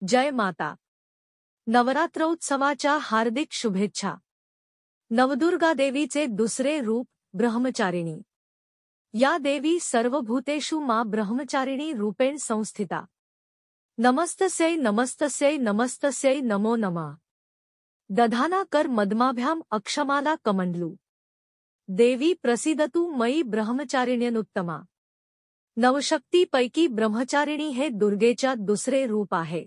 जय माता. नवरात्रोत्सवाच्या हार्दिक शुभेच्छा. नवदुर्गा देवीचे दुसरे रूप ब्रह्मचारिणी. या देवी सर्वभूतेषु मा ब्रह्मचारिणी रूपेण संस्थिता. नमस्तस्यै नमस्तस्यै नमस्तस्यै नमो नमः. दधाना कर मदमाभ्याम अक्षमाला कमंडलू. देवी प्रसिदतु मयि ब्रह्मचारिण्यनुत्तमा. नवशक्तीपैकी ब्रह्मचारिणी हे दुर्गेच्या दुसरे रूप आहे.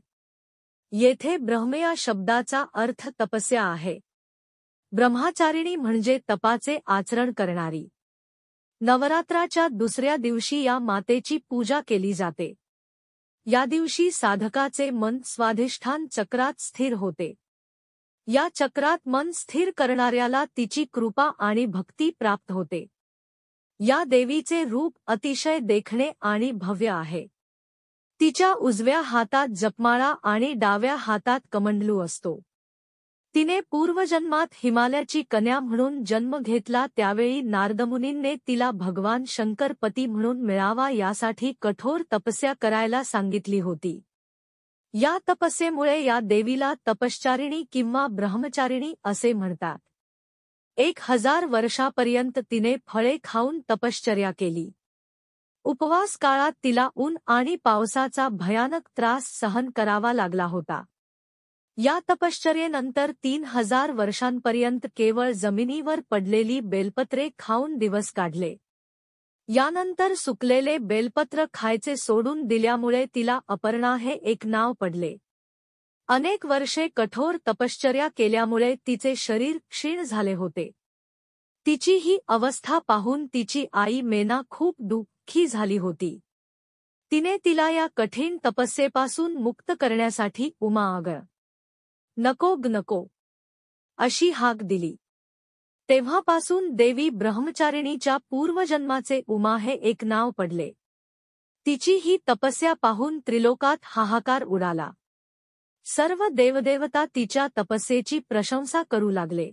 येथे ब्रह्म या शब्दाचा अर्थ तपस्या आहे. ब्रह्मचारिणी म्हणजे तपाचे आचरण करणारी. नवरात्राच्या दुसऱ्या दिवशी या मातेची पूजा केली जाते. या दिवशी साधकाचे मन स्वाधिष्ठान चक्रात स्थिर होते. या चक्रात मन स्थिर करणाऱ्याला तिची कृपा आणि भक्ती प्राप्त होते. या देवीचे रूप अतिशय देखणे आणि भव्य आहे. तिच्या उजव्या हातात जपमाळा आणि डाव्या हातात कमंडलू असतो. तिने पूर्वजन्मात हिमालयाची कन्या म्हणून जन्म घेतला. त्यावेळी नारदमुनींनी तिला भगवान शंकर पती म्हणून मिळावा यासाठी कठोर तपस्या करायला सांगितली होती. या तपस्येमुळे या देवीला तपश्चारिणी किंवा ब्रह्मचारिणी असे म्हणतात. 1000 वर्षापर्यंत तिने फळे खाऊन तपश्चर्या केली. उपवास काळात तिला ऊन आणि पावसाचा भयानक त्रास सहन करावा लागला होता. या तपश्चर्येनंतर 3000 वर्षांपर्यंत केवळ जमिनीवर पडलेली बेलपत्रे खाऊन दिवस काढले. यानंतर सुकलेले बेलपत्र खायचे सोडून दिल्यामुळे तिला अपर्णा हे एक नाव पडले. अनेक वर्षे कठोर तपश्चर्या केल्यामुळे तिचे शरीर क्षीण झाले होते. तिची ही अवस्था पाहून तिची आई मेना खूप दुःखी झाली होती. तिने तिला या कठीण तपस्येपासून मुक्त करण्यासाठी उमा अग नको ग नको अशी हाक दिली. तेव्हापासून देवी ब्रह्मचारिणीच्या पूर्वजन्माचे उमा हे एक नाव पडले. तिची ही तपस्या पाहून त्रिलोकात हाहाकार उडाला. सर्व देवदेवता तिच्या तपस्येची प्रशंसा करू लागले.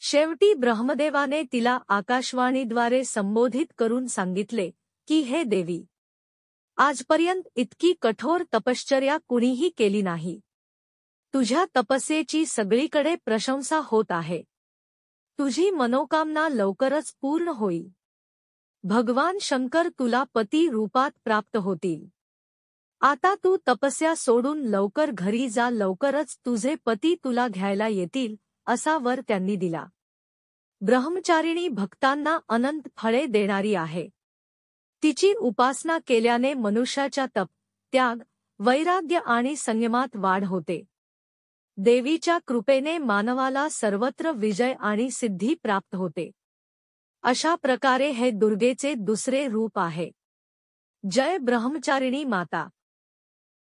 शेवटी ब्रह्मदेवाने तिला आकाशवाणीद्वारे संबोधित करून सांगितले की हे देवी, आजपर्यंत इतकी कठोर तपश्चर्या कुणीही केली नाही. तुझ्या तपस्येची सगळीकडे प्रशंसा होत आहे. तुझी मनोकामना लवकरच पूर्ण होईल. भगवान शंकर तुला पती रूपात प्राप्त होतील. आता तू तपस्या सोडून लवकर घरी जा. लवकरच तुझे पती तुला घ्यायला येतील असा वर त्यांनी दिला. ब्रह्मचारिणी भक्तांना अनंत फळे देणारी आहे. तिची उपासना केल्याने मनुष्याच्या तप, त्याग, वैराग्य आणि संयमात वाढ होते. देवीच्या कृपेने मानवाला सर्वत्र विजय आणि सिद्धी प्राप्त होते. अशा प्रकारे हे दुर्गेचे दुसरे रूप आहे. जय ब्रह्मचारिणी माता.